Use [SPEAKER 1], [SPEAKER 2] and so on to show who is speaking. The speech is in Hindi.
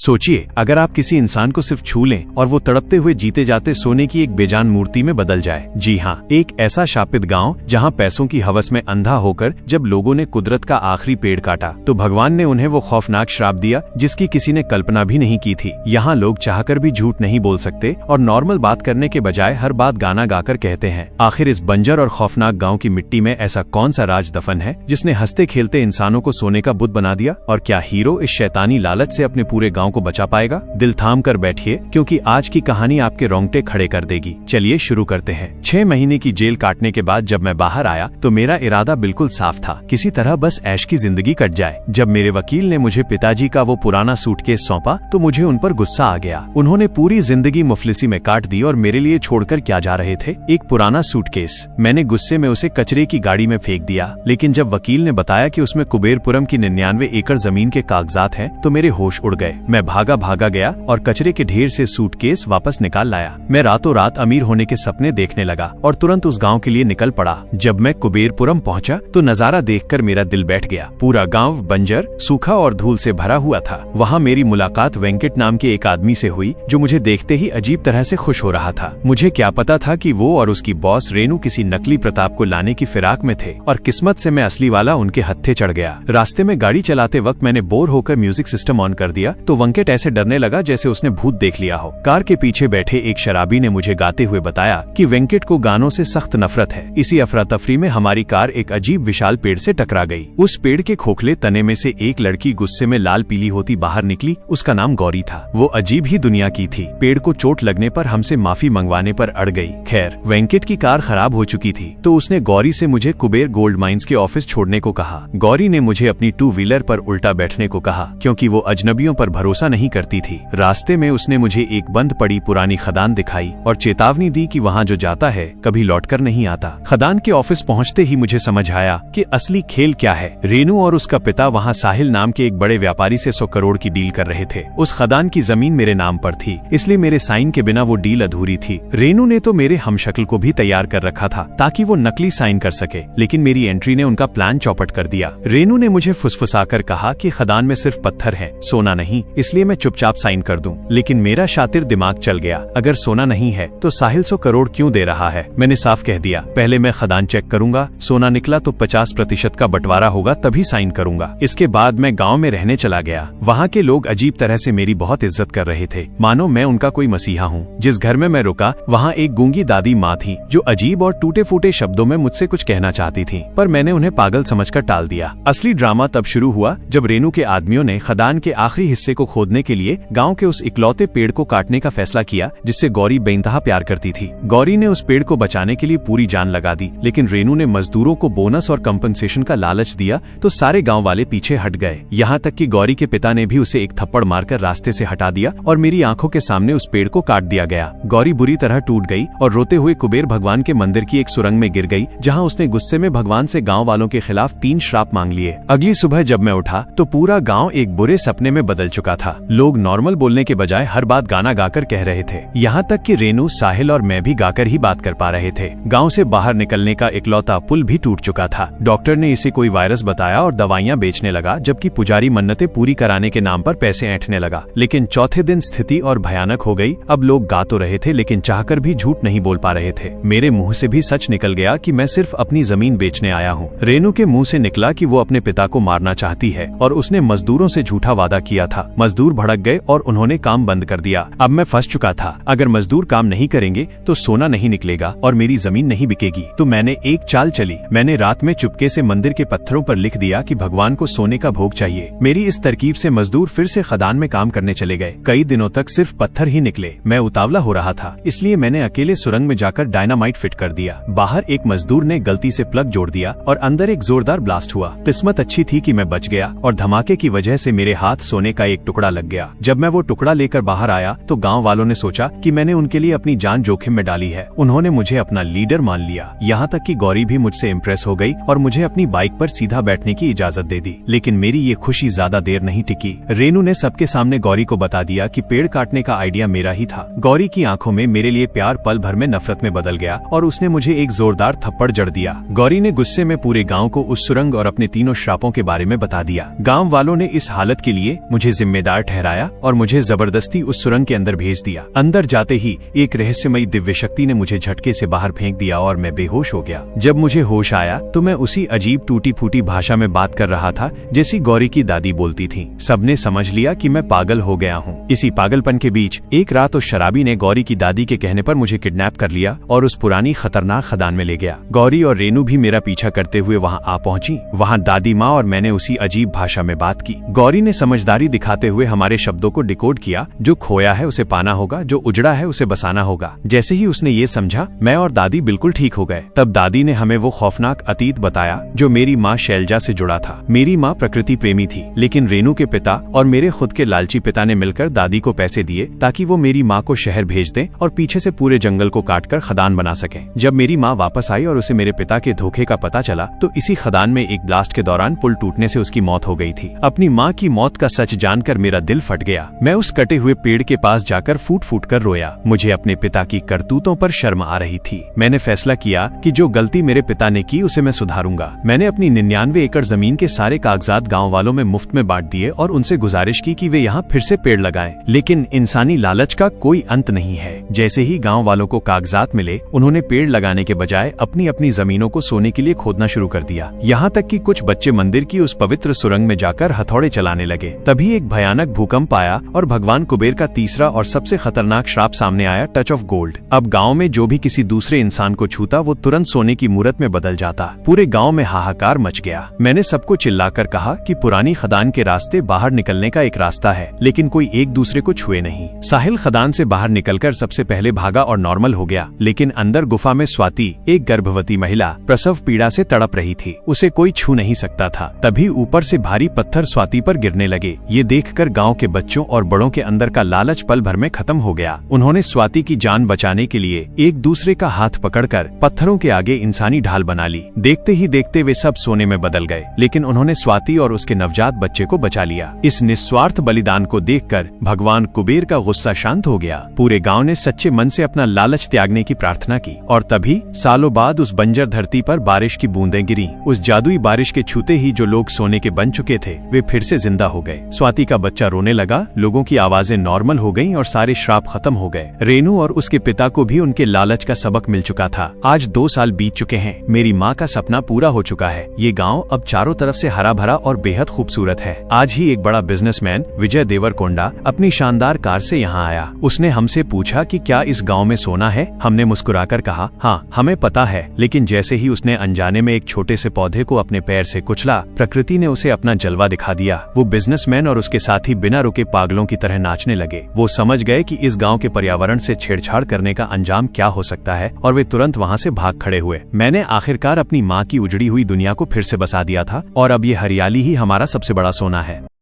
[SPEAKER 1] सोचिए, अगर आप किसी इंसान को सिर्फ छू लें और वो तड़पते हुए जीते जाते सोने की एक बेजान मूर्ति में बदल जाए। जी हाँ, एक ऐसा शापित गांव जहां पैसों की हवस में अंधा होकर जब लोगों ने कुदरत का आखिरी पेड़ काटा तो भगवान ने उन्हें वो खौफनाक श्राप दिया जिसकी किसी ने कल्पना भी नहीं की थी। यहाँ लोग चाहकर भी झूठ नहीं बोल सकते और नॉर्मल बात करने के बजाय हर बात गाना गाकर कहते हैं। आखिर इस बंजर और खौफनाक गांव की मिट्टी में ऐसा कौन सा राज दफन है जिसने हंसते खेलते इंसानों को सोने का बुत बना दिया? और क्या हीरो इस शैतानी लालच से अपने पूरे गांव को बचा पाएगा? दिल थाम कर बैठिए, क्योंकि आज की कहानी आपके रोंगटे खड़े कर देगी। चलिए शुरू करते हैं। 6 महीने की जेल काटने के बाद जब मैं बाहर आया तो मेरा इरादा बिल्कुल साफ था, किसी तरह बस ऐश की जिंदगी कट जाए। जब मेरे वकील ने मुझे पिताजी का वो पुराना सूटकेस सौंपा तो मुझे उन पर गुस्सा आ गया। उन्होंने पूरी जिंदगी मुफलिसी में काट दी और मेरे लिए छोड़कर क्या जा रहे थे? एक पुराना सूटकेस। मैंने गुस्से में उसे कचरे की गाड़ी में फेंक दिया, लेकिन जब वकील ने बताया कि उसमें कुबेरपुरम की 99 एकड़ जमीन के कागजात हैं, तो मेरे होश उड़ गए। मैं भागा गया और कचरे के ढेर से सूटकेस वापस निकाल लाया। मैं रातों रात अमीर होने के सपने देखने लगा और तुरंत उस गांव के लिए निकल पड़ा। जब मैं कुबेरपुरम पहुंचा तो नजारा देखकर मेरा दिल बैठ गया। पूरा गांव बंजर, सूखा और धूल से भरा हुआ था। वहां मेरी मुलाकात वेंकट नाम के एक आदमी से हुई जो मुझे देखते ही अजीब तरह से खुश हो रहा था। मुझे क्या पता था कि वो और उसकी बॉस रेनू किसी नकली प्रताप को लाने की फिराक में थे और किस्मत से मैं असली वाला उनके हत्थे चढ़ गया। रास्ते में गाड़ी चलाते वक्त मैंने बोर होकर म्यूजिक सिस्टम ऑन कर दिया तो वेंकट ऐसे डरने लगा जैसे उसने भूत देख लिया हो। कार के पीछे बैठे एक शराबी ने मुझे गाते हुए बताया कि वेंकट को गानों से सख्त नफरत है। इसी अफरा तफरी में हमारी कार एक अजीब विशाल पेड़ से टकरा गई। उस पेड़ के खोखले तने में से एक लड़की गुस्से में लाल पीली होती बाहर निकली। उसका नाम गौरी था। वो अजीब ही दुनिया की थी। पेड़ को चोट लगने पर हमसे माफी मंगवाने पर अड़ गई। खैर, वेंकट की कार खराब हो चुकी थी तो उसने गौरी से मुझे कुबेर गोल्ड माइंस के ऑफिस छोड़ने को कहा। गौरी ने मुझे अपनी 2 व्हीलर पर उल्टा बैठने को कहा क्योंकि वो अजनबियों पर भरोसा नहीं करती थी। रास्ते में उसने मुझे एक बंद पड़ी पुरानी खदान दिखाई और चेतावनी दी कि वहाँ जो जाता है कभी लौटकर नहीं आता। खदान के ऑफिस पहुँचते ही मुझे समझ आया कि असली खेल क्या है। रेनू और उसका पिता वहाँ साहिल नाम के एक बड़े व्यापारी से 100 करोड़ की डील कर रहे थे। उस खदान की जमीन मेरे नाम पर थी, इसलिए मेरे साइन के बिना वो डील अधूरी थी। रेनू ने तो मेरे हमशक्ल को भी तैयार कर रखा था ताकि वो नकली साइन कर सके, लेकिन मेरी एंट्री ने उनका प्लान चौपट कर दिया। रेनू ने मुझे फुसफुसाकर कहा कि खदान में सिर्फ पत्थर है, सोना नहीं, इसलिए मैं चुपचाप साइन कर दूं। लेकिन मेरा शातिर दिमाग चल गया, अगर सोना नहीं है तो साहिल 100 करोड़ क्यों दे रहा है? मैंने साफ कह दिया, पहले मैं खदान चेक करूंगा, सोना निकला तो 50% का बंटवारा होगा तभी साइन करूंगा। इसके बाद मैं गाँव में रहने चला गया। वहाँ के लोग अजीब तरह से मेरी बहुत इज्जत कर रहे थे, मानो मैं उनका कोई मसीहा हूँ। जिस घर में मैं रुका वहाँ एक गूंगी दादी माँ थी जो अजीब और टूटे फूटे शब्दों में मुझसे कुछ कहना चाहती थी, पर मैंने उन्हें पागल समझकर टाल दिया। असली ड्रामा तब शुरू हुआ जब रेनू के आदमियों ने खदान के आखिरी हिस्से को खोदने के लिए गांव के उस इकलौते पेड़ को काटने का फैसला किया जिससे गौरी बेइंतहा प्यार करती थी। गौरी ने उस पेड़ को बचाने के लिए पूरी जान लगा दी, लेकिन रेनू ने मजदूरों को बोनस और कंपनसेशन का लालच दिया तो सारे गाँव वाले पीछे हट गए। यहाँ तक कि गौरी के पिता ने भी उसे एक थप्पड़ मारकर रास्ते से हटा दिया और मेरी आंखों के सामने उस पेड़ को काट दिया गया। गौरी बुरी तरह टूट गई और रोते हुए कुबेर भगवान के मंदिर की एक सुरंग में गिर गई, जहाँ उसने गुस्से में भगवान से गाँव वालों के खिलाफ 3 श्राप मांग लिए। अगली सुबह जब मैं उठा तो पूरा गांव एक बुरे सपने में बदल चुका था। लोग नॉर्मल बोलने के बजाय हर बात गाना गाकर कह रहे थे। यहाँ तक कि रेनू, साहिल और मैं भी गाकर ही बात कर पा रहे थे। गांव से बाहर निकलने का इकलौता पुल भी टूट चुका था। डॉक्टर ने इसे कोई वायरस बताया और दवाइयाँ बेचने लगा, जबकि पुजारी मन्नतें पूरी कराने के नाम पर पैसे ऐंठने लगा। लेकिन चौथे दिन स्थिति और भयानक हो गई। अब लोग गा तो रहे थे लेकिन चाहकर भी झूठ नहीं बोल पा रहे थे। मेरे मुंह से भी सच निकल गया कि मैं सिर्फ अपनी जमीन बेचने आया हूँ। रेनू के मुंह से निकला कि वो अपने पिता को मारना चाहती है और उसने मजदूरों से झूठा वादा किया था। मजदूर भड़क गए और उन्होंने काम बंद कर दिया। अब मैं फंस चुका था। अगर मजदूर काम नहीं करेंगे तो सोना नहीं निकलेगा और मेरी जमीन नहीं बिकेगी। तो मैंने एक चाल चली। मैंने रात में चुपके से मंदिर के पत्थरों पर लिख दिया कि भगवान को सोने का भोग चाहिए। मेरी इस तरकीब से मजदूर फिर से खदान में काम करने चले गए। कई दिनों तक सिर्फ पत्थर ही निकले। मैं उतावला हो रहा था, इसलिए मैंने अकेले सुरंग में जाकर डायनामाइट फिट कर दिया। बाहर एक मजदूर ने गलती से प्लग जोड़ दिया और अंदर एक जोरदार ब्लास्ट हुआ। किस्मत अच्छी थी कि मैं बच गया और धमाके की वजह से मेरे हाथ सोने का एक टुकड़ा लग गया। जब मैं वो टुकड़ा लेकर बाहर आया तो गांव वालों ने सोचा कि मैंने उनके लिए अपनी जान जोखिम में डाली है। उन्होंने मुझे अपना लीडर मान लिया। यहाँ तक कि गौरी भी मुझसे इम्प्रेस हो गई और मुझे अपनी बाइक पर सीधा बैठने की इजाजत दे दी। लेकिन मेरी ये खुशी ज्यादा देर नहीं टिकी। रेनू ने सबके सामने गौरी को बता दिया कि पेड़ काटने का आइडिया मेरा ही था। गौरी की आंखों में मेरे लिए प्यार पल भर में नफरत में बदल गया और उसने मुझे एक जोरदार थप्पड़ जड़ दिया। गौरी ने गुस्से में पूरे गांव को उस सुरंग और अपने 3 श्रापों के बारे में बता दिया। गांव वालों ने इस हालत के लिए मुझे जिम्मेदार किरदार ठहराया और मुझे जबरदस्ती उस सुरंग के अंदर भेज दिया। अंदर जाते ही एक रहस्यमयी दिव्य शक्ति ने मुझे झटके से बाहर फेंक दिया और मैं बेहोश हो गया। जब मुझे होश आया तो मैं उसी अजीब टूटी फूटी भाषा में बात कर रहा था जैसी गौरी की दादी बोलती थी। सबने समझ लिया कि मैं पागल हो गया हूँ। इसी पागलपन के बीच एक रात उस शराबी ने गौरी की दादी के कहने पर मुझे किडनैप कर लिया और उस पुरानी खतरनाक खदान में ले गया। गौरी और रेनू भी मेरा पीछा करते हुए वहाँ आ पहुंची। वहाँ दादी माँ और मैंने उसी अजीब भाषा में बात की। गौरी ने समझदारी दिखाते हुए हमारे शब्दों को डिकोड किया। जो खोया है उसे पाना होगा, जो उजड़ा है उसे बसाना होगा। जैसे ही उसने ये समझा, मैं और दादी बिल्कुल ठीक हो गए। तब दादी ने हमें वो खौफनाक अतीत बताया जो मेरी माँ शैलजा से जुड़ा था। मेरी माँ प्रकृति प्रेमी थी, लेकिन रेनू के पिता और मेरे खुद के लालची पिता ने मिलकर दादी को पैसे दिए ताकि वो मेरी माँ को शहर भेज दें और पीछे से पूरे जंगल को काटकर खदान बना सकें। जब मेरी माँ वापस आई और उसे मेरे पिता के धोखे का पता चला तो इसी खदान में एक ब्लास्ट के दौरान पुल टूटने से उसकी मौत हो गई थी। अपनी माँ की मौत का सच जानकर मेरा दिल फट गया। मैं उस कटे हुए पेड़ के पास जाकर फूट फूट कर रोया। मुझे अपने पिता की करतूतों पर शर्म आ रही थी। मैंने फैसला किया कि जो गलती मेरे पिता ने की उसे मैं सुधारूंगा। मैंने अपनी 99 एकड़ जमीन के सारे कागजात गाँव वालों में मुफ्त में बांट दिए और उनसे गुजारिश की कि वे यहाँ फिर से पेड़ लगाएं। लेकिन इंसानी लालच का कोई अंत नहीं है। जैसे ही गाँव वालों को कागजात मिले, उन्होंने पेड़ लगाने के बजाय अपनी अपनी जमीनों को सोने के लिए खोदना शुरू कर दिया। यहाँ तक कि कुछ बच्चे मंदिर की उस पवित्र सुरंग में जाकर हथौड़े चलाने लगे। तभी एक भयानक भूकंप आया और भगवान कुबेर का तीसरा और सबसे खतरनाक श्राप सामने आया, टच ऑफ गोल्ड। अब गाँव में जो भी किसी दूसरे इंसान को छूता वो तुरंत सोने की मूरत में बदल जाता। पूरे गाँव में हाहाकार मच गया। मैंने सबको चिल्लाकर कहा कि पुरानी खदान के रास्ते बाहर निकलने का एक रास्ता है, लेकिन कोई एक दूसरे को छुए नहीं। साहिल खदान से बाहर निकलकर सबसे पहले भागा और नॉर्मल हो गया, लेकिन अंदर गुफा में स्वाति, एक गर्भवती महिला, प्रसव पीड़ा से तड़प रही थी। उसे कोई छू नहीं सकता था। तभी ऊपर से भारी पत्थर स्वाति पर गिरने लगे। ये देखकर गांव के बच्चों और बड़ों के अंदर का लालच पल भर में खत्म हो गया। उन्होंने स्वाति की जान बचाने के लिए एक दूसरे का हाथ पकड़कर पत्थरों के आगे इंसानी ढाल बना ली। देखते ही देखते वे सब सोने में बदल गए, लेकिन उन्होंने स्वाति और उसके नवजात बच्चे को बचा लिया। इस निस्वार्थ बलिदान को देखकर भगवान कुबेर का गुस्सा शांत हो गया। पूरे गांव ने सच्चे मन से अपना लालच त्यागने की प्रार्थना की और तभी सालों बाद उस बंजर धरती पर बारिश की बूंदें गिरी। उस जादुई बारिश के छूते ही जो लोग सोने के बन चुके थे वे फिर से जिंदा हो गए। स्वाति का बच्चा रोने लगा, लोगों की आवाजें नॉर्मल हो गईं और सारे श्राप खत्म हो गए। रेनू और उसके पिता को भी उनके लालच का सबक मिल चुका था। आज 2 साल बीत चुके हैं। मेरी माँ का सपना पूरा हो चुका है। ये गाँव अब चारों तरफ से हरा भरा और बेहद खूबसूरत है। आज ही एक बड़ा बिजनेसमैन विजय देवरकोंडा अपनी शानदार कार से यहाँ आया। उसने हमसे पूछा कि क्या इस गांव में सोना है। हमने मुस्कुराकर कहा, हाँ हमें पता है। लेकिन जैसे ही उसने अनजाने में एक छोटे से पौधे को अपने पैर से कुचला, प्रकृति ने उसे अपना जलवा दिखा दिया। वो बिजनेसमैन और उसके साथी बिना रुके पागलों की तरह नाचने लगे। वो समझ गए कि इस गाँव के पर्यावरण से छेड़छाड़ करने का अंजाम क्या हो सकता है और वे तुरंत वहाँ से भाग खड़े हुए। मैंने आखिरकार अपनी माँ की उजड़ी हुई दुनिया को फिर से बसा दिया था और अब ये हरियाली ही हमारा सबसे बड़ा सोना है।